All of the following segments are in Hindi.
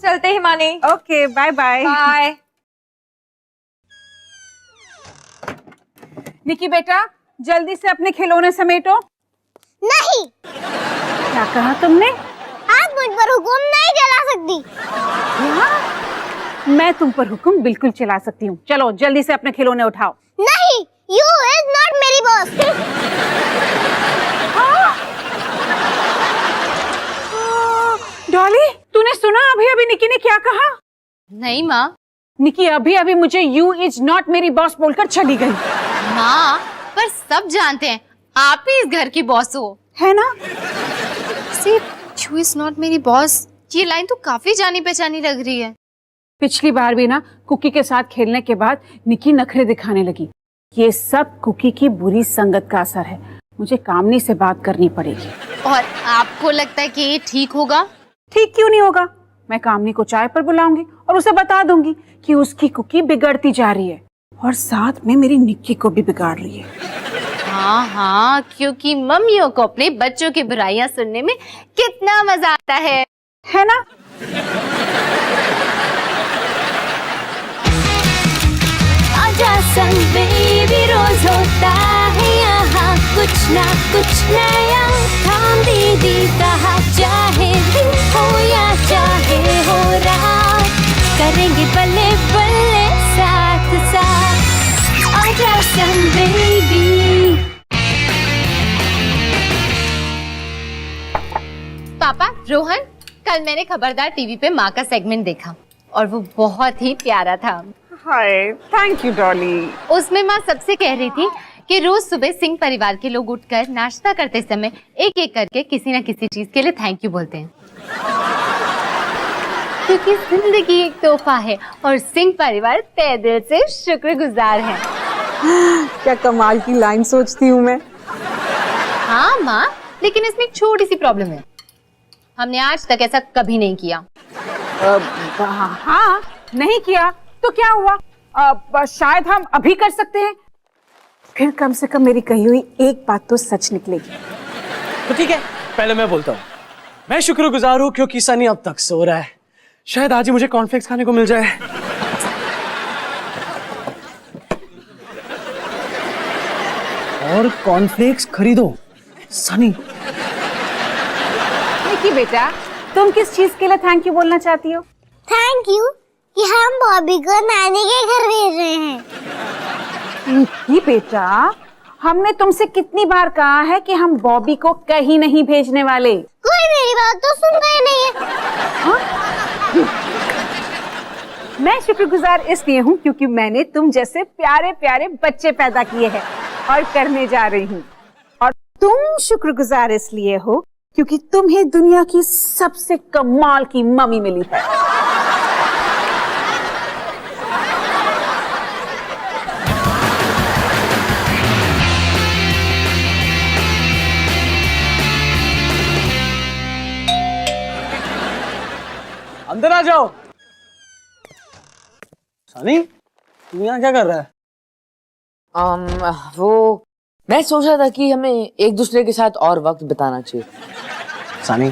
चलते हैं Mani. Okay bye bye. Bye. Nikki बेटा जल्दी से अपने खिलौने समेटो। नहीं, क्या कहा तुमने? आप मुझ पर हुक्म नहीं चला सकती। मैं तुम पर हुक्म बिल्कुल चला सकती हूँ। चलो जल्दी से अपने खिलौने उठाओ। नहीं, यू इज नॉट मेरी बॉस। डॉली तूने सुना अभी अभी निकी ने क्या कहा? नहीं माँ। निकी अभी अभी मुझे यू इज नॉट मेरी बॉस बोलकर चली गई। माँ पर सब जानते हैं आप ही इस घर की बॉस हो, है ना? सिर्फ यू इज नॉट मेरी बॉस, ये लाइन तो काफी जानी पहचानी लग रही है। पिछली बार भी ना कुकी के साथ खेलने के बाद निकी नखरे दिखाने लगी। ये सब कुकी की बुरी संगत का असर है। मुझे कामनी से बात करनी पड़ेगी। और आपको लगता है कि ये ठीक होगा? ठीक क्यों नहीं होगा? मैं कामनी को चाय पर बुलाऊंगी और उसे बता दूंगी कि उसकी कुकी बिगड़ती जा रही है और साथ में मेरी निक्की को भी बिगाड़ रही है। हाँ हाँ, क्योंकि मम्मियों को अपने बच्चों की बुराइयां सुनने में कितना मजा आता है ना? आजा संग बेबी, रोज होता है यहाँ कुछ ना कुछ नया। थाम दीदी कहा, चाहे दिन हो या चाहे हो रात, करेंगे बल्ले बल्ले साथ साथ। आजा संग बेबी। पापा, रोहन, कल मैंने खबरदार टीवी पे माँ का सेगमेंट देखा और वो बहुत ही प्यारा था। हाय, थैंक यू डॉली। उसमें माँ सबसे कह रही थी कि रोज सुबह सिंह परिवार के लोग उठकर नाश्ता करते समय एक एक करके किसी न किसी चीज के लिए थैंक यू बोलते हैं, क्योंकि जिंदगी एक तोहफा है और सिंह परिवार तहे दिल से शुक्रगुजार है। क्या कमाल की लाइन सोचती हूँ मैं। हाँ माँ, लेकिन इसमें एक छोटी सी प्रॉब्लम है। हमने आज तक ऐसा कभी नहीं किया। हाँ, नहीं किया तो क्या हुआ? शायद हम अभी कर सकते हैं। फिर कम से कम मेरी कही हुई एक बात तो सच निकलेगी। तो ठीक है, पहले मैं बोलता हूँ। मैं शुक्रगुजार हूँ क्योंकि सनी अब तक सो रहा है। शायद आज ही मुझे कॉर्नफ्लेक्स खाने को मिल जाए। और कॉर्नफ्लेक्स खरीदो सनी। निकी बेटा तुम किस चीज के लिए थैंक यू बोलना चाहती हो? थैंक यू कि हम बॉबी को नानी के घर भेज रहे हैं। निकी बेटा हमने तुमसे कितनी बार कहा है कि हम बॉबी को कहीं नहीं भेजने वाले। कोई मेरी बात तो सुनता ही नहीं है। मैं शुक्रगुजार इसलिए हूँ क्योंकि मैंने तुम जैसे प्यारे प्यारे बच्चे पैदा किए हैं और करने जा रही हूँ। और तुम शुक्रगुजार इसलिए हो क्योंकि तुम्हें दुनिया की सबसे कमाल की मम्मी मिली है। अंदर आ जाओ। सनी, तू यहाँ क्या कर रहा है? वो मैं सोच रहा था कि हमें एक दूसरे के साथ और वक्त बिताना चाहिए। सनी,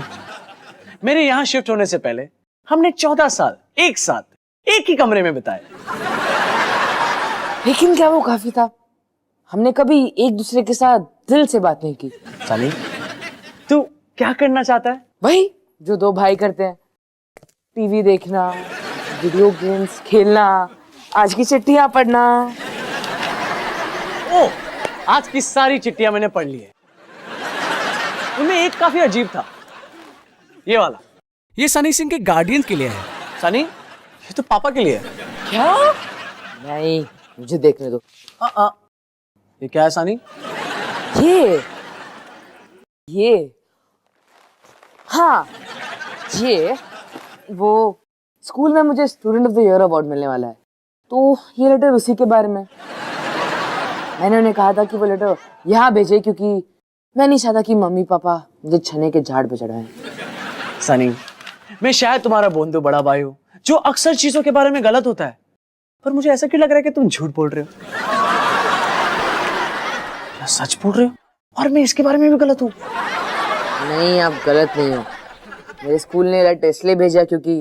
मेरे यहाँ शिफ्ट होने से पहले हमने 14 साल एक साथ एक ही कमरे में बिताए। लेकिन क्या वो काफी था? हमने कभी एक दूसरे के साथ दिल से बात नहीं की। सनी, तू क्या करना चाहता है? वही जो दो भाई करते हैं, टीवी देखना, वीडियो गेम्स खेलना, आज की चिट्ठियां पढ़ना। ओ, आज की सारी चिट्ठियां मैंने पढ़ ली है। उनमें एक काफी अजीब था, ये वाला। ये सनी सिंह के गार्डियन के लिए है। सनी, ये तो पापा के लिए है। क्या? नहीं, मुझे देखने दो। ये क्या है सनी? ये हाँ, ये वो स्कूल में मुझे student of the year award मिलने वाला है, तो ये लेटर उसी के बारे में। मैंने उन्हें कहा था कि वो लेटर यहाँ भेजे क्योंकि मैं नहीं चाहता कि मम्मी पापा मुझे छने के झाड़ पे चढ़ाएं। सनी, मैं शायद तुम्हारा बोंदू बड़ा भाई हूँ जो अक्सर चीजों के बारे में गलत होता है, पर मुझे ऐसा क्यों लग रहा है कि तुम झूठ बोल रहे हो? क्या सच बोल रहे हो? और मैं इसके बारे में भी गलत हूँ? नहीं, आप गलत नहीं हो। मेरे स्कूल ने लेटर इसलिए भेजा क्योंकि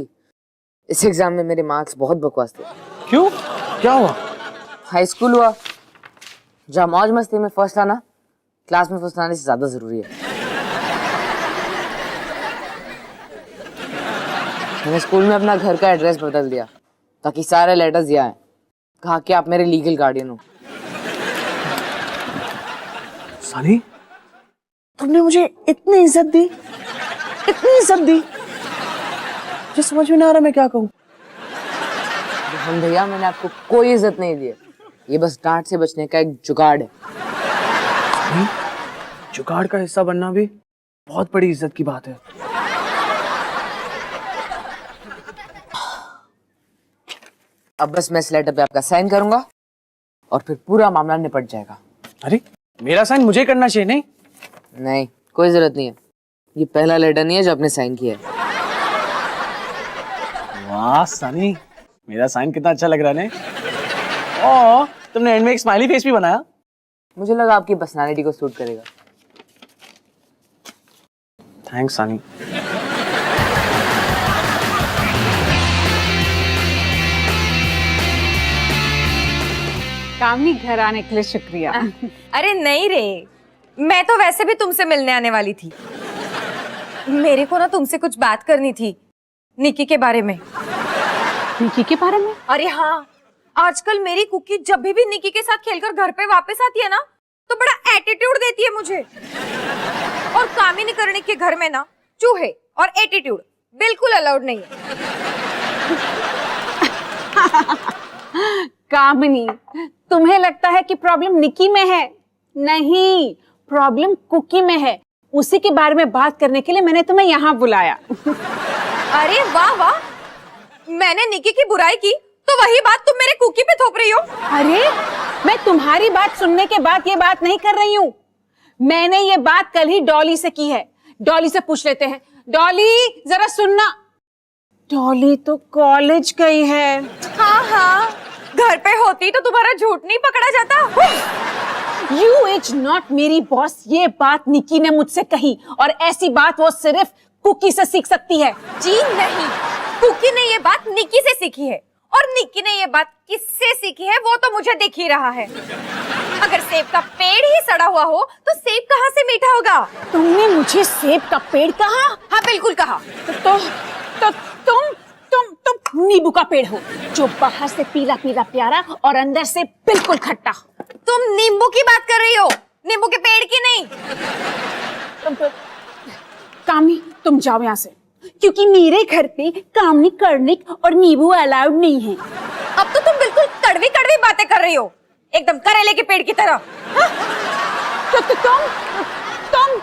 इस एग्जाम में मेरे मार्क्स बहुत बकवास थे। क्यों, क्या हुआ? हाई स्कूल हुआ, जहाँ मौज मस्ती में फर्स्ट आना क्लास में फर्स्ट आने से ज्यादा जरूरी है। मैंने स्कूल में अपना घर का एड्रेस बदल दिया ताकि सारे लेटर्स ये आए, कहा कि आप मेरे लीगल गार्डियन हो। सनी, तुमने मुझे इतनी इज्जत दी, इतनी इज्जत दी, जो समझ में ना आ रहा मैं क्या कहूँ। हम भैया, मैंने आपको कोई इज्जत नहीं दी है, ये बस डांट से बचने का एक जुगाड़ है। जुगाड़ का हिस्सा बनना भी बहुत बड़ी इज्जत की बात है। अब बस मैं इस लेटर पे आपका साइन करूंगा और फिर पूरा मामला निपट जाएगा। अरे, मेरा साइन मुझे करना चाहिए? नहीं नहीं, कोई जरूरत नहीं है, ये पहला लेटर नहीं है जो आपने साइन किया है। वाह सनी, मेरा साइन कितना अच्छा लग रहा है। और तुमने एंड में एक स्माइली फेस भी बनाया। मुझे लगा आपकी पर्सनालिटी को सूट करेगा। थैंक्स सनी। कामनी, घर आने के लिए शुक्रिया। अरे नहीं रे, मैं तो वैसे भी तुमसे मिलने आने वाली थी। मेरे को ना तुमसे कुछ बात करनी थी निकी के बारे में। निकी के बारे में? अरे हाँ, आजकल मेरी कुकी जब भी निकी के साथ खेलकर घर पे वापस आती है ना, तो बड़ा एटीट्यूड देती है मुझे। और कामिनी करने के घर में ना चूहे और एटीट्यूड बिल्कुल अलाउड नहीं है। कामनी, तुम्हें लगता है कि प्रॉब्लम निकी में है? नहीं, प्रॉब्लम कुकी में है। उसी के बारे में बात करने के लिए मैंने तुम्हें यहाँ बुलाया। अरे वाह वाह, मैंने निकी की बुराई की तो वही बात तुम मेरे कुकी पे थोप रही हो। अरे, मैं तुम्हारी बात सुनने के बाद ये बात नहीं कर रही हूँ। मैंने ये बात कल ही डॉली से की है। डॉली से पूछ लेते हैं। डॉली, जरा सुनना। डॉली तो कॉलेज गई है। हाँ हाँ, घर पे होती तो तुम्हारा झूठ नहीं पकड़ा जाता। यू इज नॉट मेरी बॉस, ये बात निकी ने मुझसे कही, और ऐसी बात वो सिर्फ कुकी से सीख सकती है। जी नहीं, कुकी ने ये बात निकी से सीखी है, और निकी ने ये बात किससे सीखी है वो तो मुझे दिख ही रहा है। अगर सेब का पेड़ ही सड़ा हुआ हो तो सेब कहाँ से मीठा होगा? तुमने मुझे सेब का पेड़ कहा? हाँ बिल्कुल कहा। तो तुम नींबू का पेड़ हो, जो बाहर से पीला पीला प्यारा और अंदर से बिल्कुल खट्टा। तुम नींबू की बात कर रही हो, नींबू के पेड़ की नहीं। कामनी, तुम जाओ यहाँ से, क्योंकि मेरे घर पे कामनी, कर्णिक और नींबू अलाउड नहीं है। अब तो तुम बिल्कुल कड़वी कड़वी बातें कर रही हो, एकदम करेले के पेड़ की तरह। तुम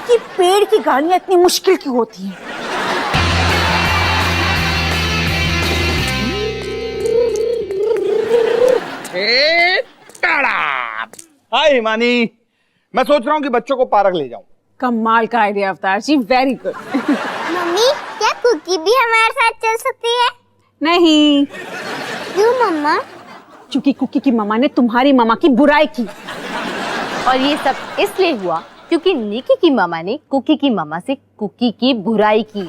कि पेड़ की गालियां इतनी मुश्किल क्यों होती हैं? हाय हिमानी, मैं सोच रहा हूँ कि बच्चों को पार्क ले जाऊं। कमाल का आइडिया अवतार जी, वेरी गुड। मम्मी, क्या कुकी भी हमारे साथ चल सकती है? नहीं, क्यों मम्मा? क्योंकि कुकी की मम्मा ने तुम्हारी मम्मा की बुराई की। और ये सब इसलिए हुआ क्योंकि निकी की मामा ने कुकी की मामा से कुकी की बुराई की।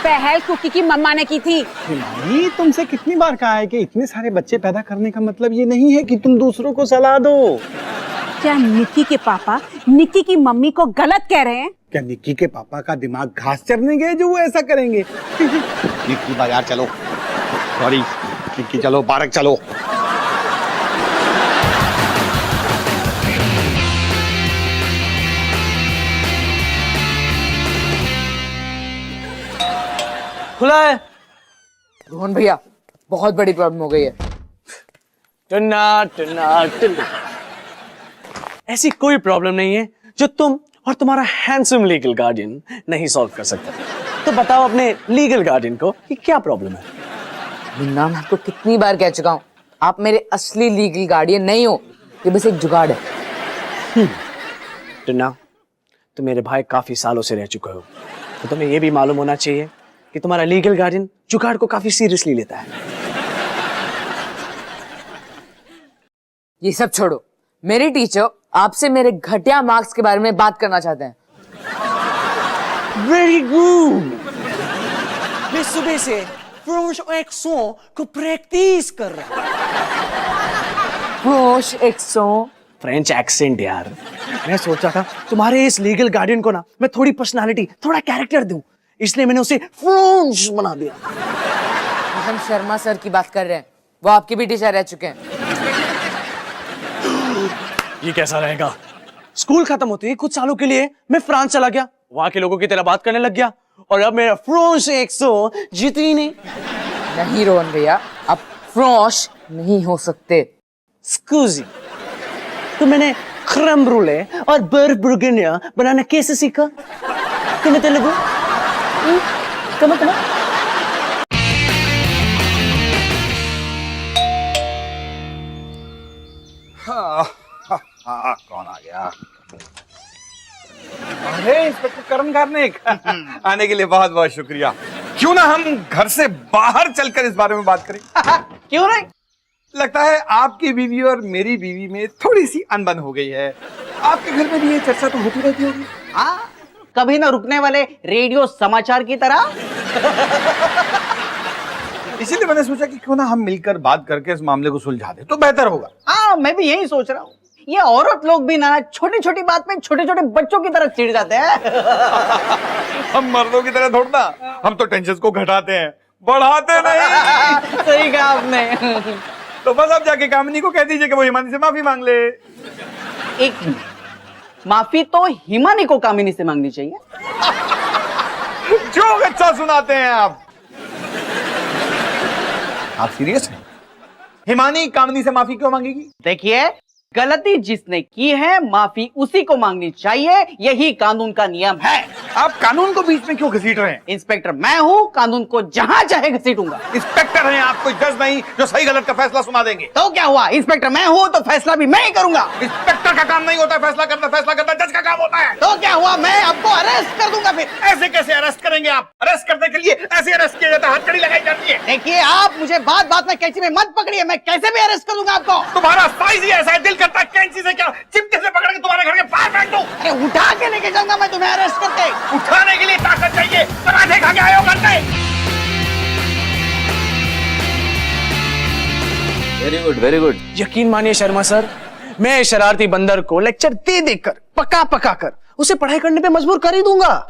पहल कुकी की मम्मा ने की थी। हिमानी, तुमसे कितनी बार कहा है कि इतने सारे बच्चे पैदा करने का मतलब ये नहीं है कि तुम दूसरों को सलाह दो। क्या निकी के पापा निकी की मम्मी को गलत कह रहे हैं? क्या निक्की के पापा का दिमाग घास चरने गए जो वो ऐसा करेंगे? निक्की बाजार चलो, सॉरी निक्की, चलो पार्क चलो। खुला है। रोहन भैया, बहुत बड़ी प्रॉब्लम हो गई है। टन्ना टन्ना टन्ना। ऐसी कोई प्रॉब्लम नहीं है जो तुम और तुम्हारा हैंडसम लीगल गार्डियन नहीं सॉल्व कर सकता। तो बताओ अपने लीगल गार्डियन को कि क्या प्रॉब्लम है। मुन्ना, मैं आपको कितनी बार कह चुका हूँ, आप मेरे असली लीगल गार्डियन नहीं हो, ये बस एक जुगाड़ है। टन्ना, तुम मेरे भाई काफी सालों से रह चुके हो, तो तुम्हें यह भी मालूम होना चाहिए कि तुम्हारा लीगल गार्डियन जुगाड़ को काफी सीरियसली लेता है। ये सब छोड़ो, मेरे टीचर आपसे मेरे घटिया मार्क्स के बारे में बात करना चाहते हैं। Very good. मैं सुबह से फ्रेंच एक्सेंट को प्रैक्टिस कर रहा हूँ। फ्रेंच एक्सेंट यार। मैं सोचा था तुम्हारे इस लीगल गार्डियन को ना मैं थोड़ी पर्सनालिटी, थोड़ा कैरेक्टर दूं, इसलिए मैंने उसे फ्रेंच बना दिया। हम शर्मा सर की बात कर रहे हैं, वो आपके भी टीचर रह चुके हैं। ये कैसा रहेगा? स्कूल खत्म होते ही कुछ सालों के लिए मैं फ्रांस चला गया, वहां के लोगों की तरह बात करने लग गया, और अब मेरा फ्रेंच एक्सेंट जितनी नहीं रोहन भैया, आप फ्रेंच नहीं हो सकते। स्कूजी। तो मैंने क्रम ब्रूले और बर्फ बुर्गिनिया बनाना कैसे सीखा? तुम्हें तेलुगु? कम कौन आ गया? अरे इंस्पेक्टर करण कार्निक, आने के लिए बहुत बहुत शुक्रिया। क्यों ना हम घर से बाहर चलकर इस बारे में बात करें? क्यों नहीं? लगता है आपकी बीवी और मेरी बीवी में थोड़ी सी अनबन हो गई है। आपके घर में भी ये चर्चा तो होती रहती होगी। हाँ, कभी ना रुकने वाले रेडियो समाचार की तरह। इसीलिए मैंने सोचा कि क्यों ना हम मिलकर बात करके इस मामले को सुलझा दें तो बेहतर होगा। हाँ, मैं भी यही सोच रहा हूँ। ये औरत लोग भी ना छोटी छोटी बात में छोटे छोटे बच्चों की तरह चिढ़ जाते हैं। हम मर्दों की तरह थोड़ा ना, हम तो टेंशन को घटाते हैं, बढ़ाते नहीं। सही कहा आपने। तो बस आप जाके कामिनी को कह दीजिए कि वो हिमानी से माफी मांग ले। एक मिनट, माफी तो हिमानी को कामिनी से मांगनी चाहिए। जो अच्छा सुनाते हैं आप सीरियस हैं? हिमानी कामिनी से माफी क्यों मांगेगी? देखिए, गलती जिसने की है माफी उसी को मांगनी चाहिए, यही कानून का नियम है। आप कानून को बीच में क्यों घसीट रहे हैं? इंस्पेक्टर मैं हूँ, कानून को जहाँ चाहे घसीटूंगा। इंस्पेक्टर हैं आप, कोई जज नहीं जो सही गलत का फैसला सुना देंगे। तो क्या हुआ, इंस्पेक्टर मैं हूँ तो फैसला भी मैं ही करूंगा। इंस्पेक्टर का काम नहीं होता है फैसला करना जज का काम होता है। तो क्या हुआ, मैं आपको अरेस्ट कर दूंगा। फिर ऐसे कैसे अरेस्ट करेंगे आप? अरेस्ट करने के लिए ऐसे अरेस्ट किया जाता है, हथकड़ी लगाई जाती है। देखिए, आप मुझे बात बात में कैंची में मत पकड़िए, मैं कैसे भी अरेस्ट कर दूंगा आपको। तुम्हारा साइज ही ऐसा है, दिल करता है कैंची से क्या चिमटे से पकड़ के तुम्हारे घर के बाहर फेंक दूं। अरे उठा के लेके जाऊंगा मैं तुम्हें अरेस्ट करके। उठाने के लिए ताकत चाहिए, पराठे खा के आए हो घर पे। Very good very good. यकीन मानिए शर्मा सर, मैं शरारती बंदर को लेक्चर दे देकर पका पका कर उसे पढ़ाई करने पे मजबूर कर ही दूंगा,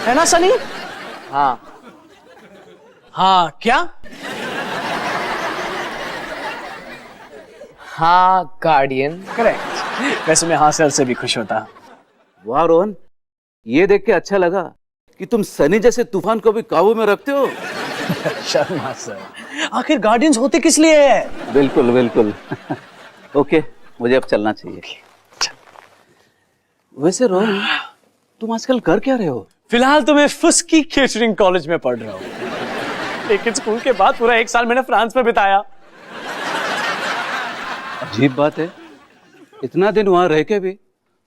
है ना सनी? हाँ हाँ क्या? हाँ गार्डियन। करेक्ट। वैसे मैं हासिल से भी खुश होता। वाह रोहन, ये देख के अच्छा लगा कि तुम सनी जैसे तूफान को भी काबू में रखते हो। शर्मा सर, आखिर गार्डियंस होते किस लिए है? बिल्कुल बिल्कुल। ओके, मुझे अब चलना चाहिए। वैसे रोहन, तुम आजकल कर क्या रहे हो? फिलहाल तो मैं फुस्की केटरिंग कॉलेज में पढ़ रहा हूँ, लेकिन स्कूल के बाद पूरा 1 साल मैंने फ्रांस में बिताया। अजीब बात है, इतना दिन वहां रह के भी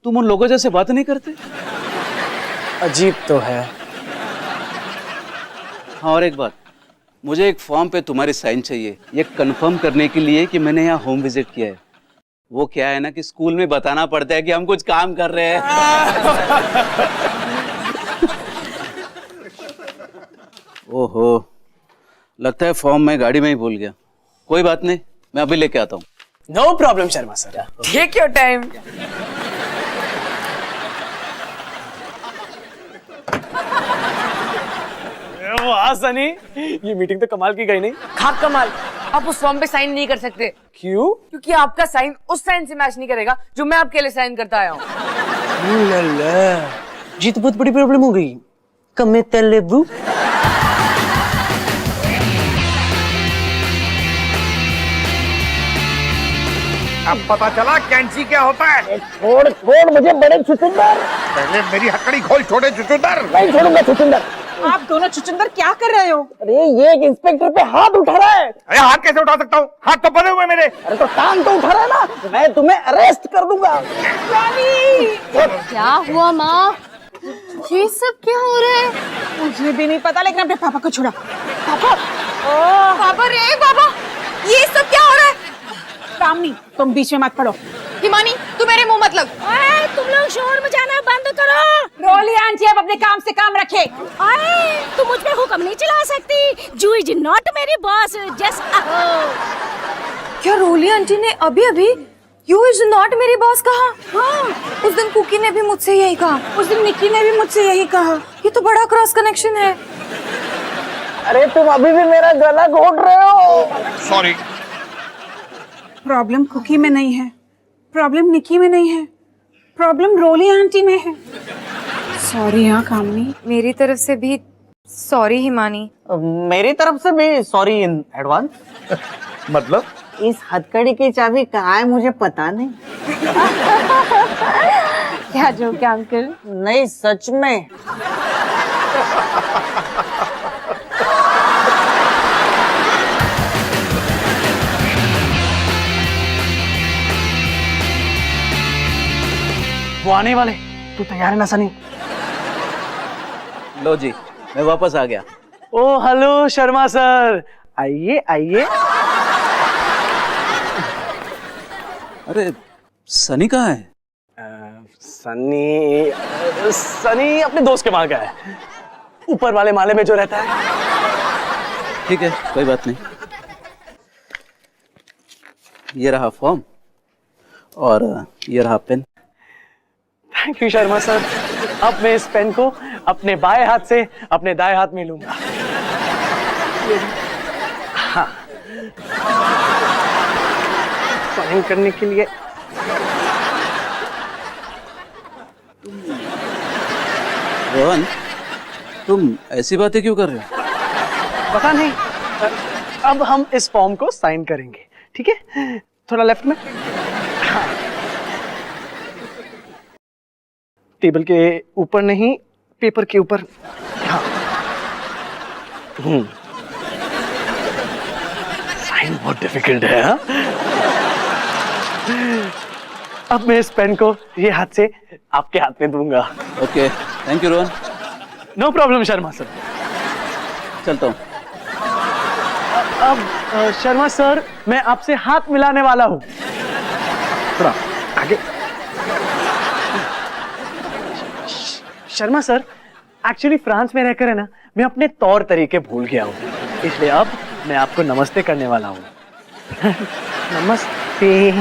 तुम उन लोगों जैसे बात नहीं करते। अजीब तो है। हाँ, और एक बात, मुझे एक फॉर्म पे तुम्हारी साइन चाहिए, ये कंफर्म करने के लिए कि मैंने यहाँ होम विजिट किया है। वो क्या है ना कि स्कूल में बताना पड़ता है कि हम कुछ काम कर रहे हैं। ओहो, लगता है फॉर्म मैं गाड़ी में ही भूल गया। कोई बात नहीं, मैं अभी लेके आता हूँ। No problem Sharma sir, take your time. वाह सनी, ये मीटिंग तो कमाल की गई नहीं? खाक कमाल, आप उस फॉर्म पे साइन नहीं कर सकते। क्यों? क्योंकि आपका साइन उस साइन से मैच नहीं करेगा जो मैं आपके लिए साइन करता आया हूँ। जी तो बहुत बड़ी प्रॉब्लम हो गई। कमे तेलुगु। अब पता चला कैंची क्या होता है। छोड़ छोड़ मुझे, बड़े चुचुंदर। पहले मेरी हथकड़ी खोल, छोटे चुचुंदर। नहीं छोड़ूंगा चुचुंदर। आप दोनों चुचुंदर क्या कर रहे हो? अरे ये एक इंस्पेक्टर पे हाथ उठा रहा है। अरे हाथ कैसे उठा सकता हूँ? हाथ तो बने हुए मेरे। अरे तो टांग तो उठा रहा है ना, मैं तुम्हें अरेस्ट कर दूंगा। क्या हुआ माँ? ये सब क्या हो रहा है? मुझे भी नहीं पता, लेकिन अपने पापा को छुड़ा। पापा, बाबा रे बाबा, ये सब क्या हो रहा है? कामनी, तुम बीच में मत पड़ो। हिमानी, तू मेरे मुंह मत लग। तुम लोग शोर मचाना बंद करो। रोली आंटी, अब अपने काम से काम रखे। आए तू मुझ पे हुक्म नहीं चला सकती। जू इज नॉट मेरी बॉस, जस्ट क्या रोली आंटी ने अभी अभी यू इज नॉट मेरी बॉस कहा? हाँ, उस दिन कुकी ने भी मुझसे यही कहा, उस दिन निक्की ने भी मुझसे यही कहा। ये तो बड़ा क्रॉस कनेक्शन है। अरे तुम अभी भी मेरा गला घोट रहे हो। सॉरी। प्रॉब्लम कुकी में नहीं है, प्रॉब्लम निक्की में नहीं है, प्रॉब्लम रोली आंटी में है। सॉरी हाँ कामनी। मेरी तरफ से भी सॉरी हिमानी। मेरी तरफ से भी सॉरी इन एडवांस। मतलब इस हथकड़ी की चाबी कहाँ है मुझे पता नहीं। क्या जो क्या अंकल? नहीं सच में। वो आने वाले, तू तैयार है ना सनी? लो जी, मैं वापस आ गया। ओ हेलो शर्मा सर, आइए आइए। अरे सनी कहाँ है? सनी अपने दोस्त के वहां गया है, ऊपर वाले माले में जो रहता है। ठीक है, कोई बात नहीं। ये रहा फॉर्म और ये रहा pen. Thank you Sharma sir. अब मैं इस पेन को अपने बाएं हाथ से अपने दाएं हाथ में लूंगा। हाँ, साइन करने के लिए। रोहन, तुम ऐसी बातें क्यों कर रहे हो? पता नहीं। अब हम इस फॉर्म को साइन करेंगे, ठीक है? थोड़ा लेफ्ट में। हाँ। टेबल के ऊपर नहीं, पेपर के ऊपर। हाँ। साइन बहुत डिफिकल्ट है। हाँ? अब मैं इस पेन को ये हाथ से आपके हाथ में दूंगा। Okay, thank you Rohan. No problem Sharma sir. चलता हूँ। अब शर्मा सर, मैं आपसे हाथ मिलाने वाला हूँ। थोड़ा आगे। शर्मा सर, एक्चुअली फ्रांस में रहकर है ना, मैं अपने तौर तरीके भूल गया हूँ, इसलिए अब मैं आपको नमस्ते करने वाला हूँ। नमस्ते।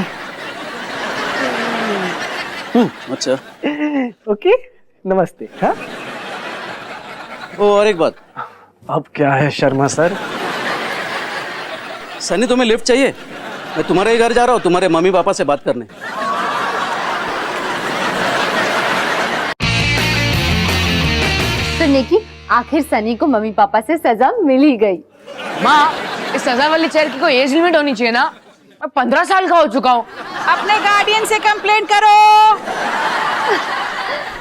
अच्छा। ओके, नमस्ते। हाँ? ओ, और एक बात। अब क्या है शर्मा सर? सनी, तुम्हें लिफ्ट चाहिए? मैं तुम्हारे ही घर जा रहा हूँ, तुम्हारे मम्मी पापा से बात करने। तो निकी, आखिर सनी को मम्मी पापा से सजा मिल ही गई। माँ, इस सजा वाली चेयर की कोई एज लिमिट होनी चाहिए ना? मैं 15 साल का हो चुका हूँ। अपने गार्डियन से कंप्लेंट करो।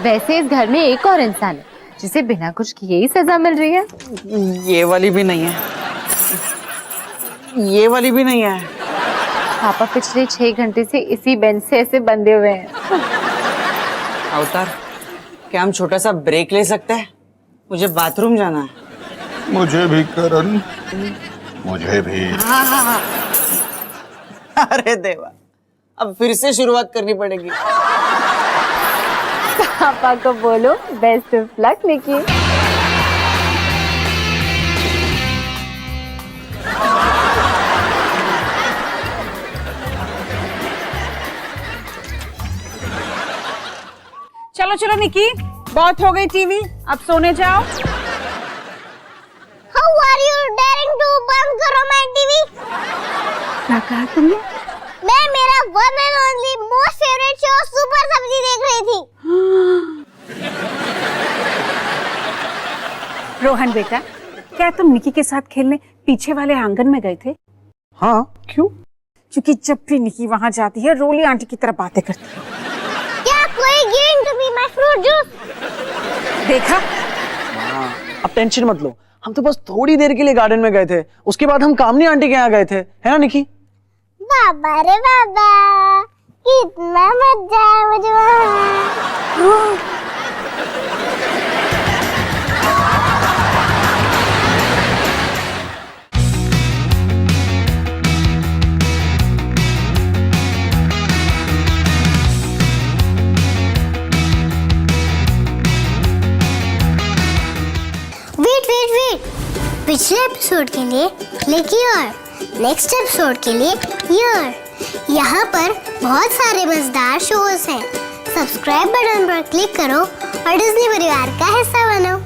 वैसे इस घर में एक और इंसान है जिसे बिना कुछ किए ही सजा मिल रही है। ये वाली भी नहीं है, ये वाली भी नहीं है। पापा पिछले 6 घंटे से इसी बेंच से ऐसे बंधे हुए हैं। अवतार, क्या हम छोटा सा ब्रेक ले सकते हैं? मुझे बाथरूम जाना है। मुझे भी करण, मुझे भी। अरे देवा, अब फिर से शुरुआत करनी पड़ेगी। पापा को बोलो बेस्ट ऑफ लक निकी। चलो चलो निकी, बहुत हो गई टीवी, अब सोने जाओ। How are you daring to बंद करो my TV? क्या कहा तुमने? मैं मेरा one and only most favorite show super सब्जी देख रही थी। रोहन बेटा, क्या तुम निकी के साथ खेलने पीछे वाले आंगन में गए थे? हाँ, क्यों? क्योंकि जब भी निकी वहाँ जाती है, रोली आंटी की तरह बातें करती है। क्या कोई giving to me my fruit juice? देखा? अब टेंशन मत लो, हम तो बस थोड़ी देर के लिए गार्डन में गए थे, उसके बाद हम कामनी आंटी के यहाँ गए थे, है ना निकी? बाबा रे बाबा, कितना मजा है मुझे वहाँ। पिछले एपिसोड के लिए क्लिक हियर, नेक्स्ट एपिसोड के लिए हियर। यहाँ पर बहुत सारे मजेदार शोज हैं। सब्सक्राइब बटन पर क्लिक करो और डिज्नी परिवार का हिस्सा बनो।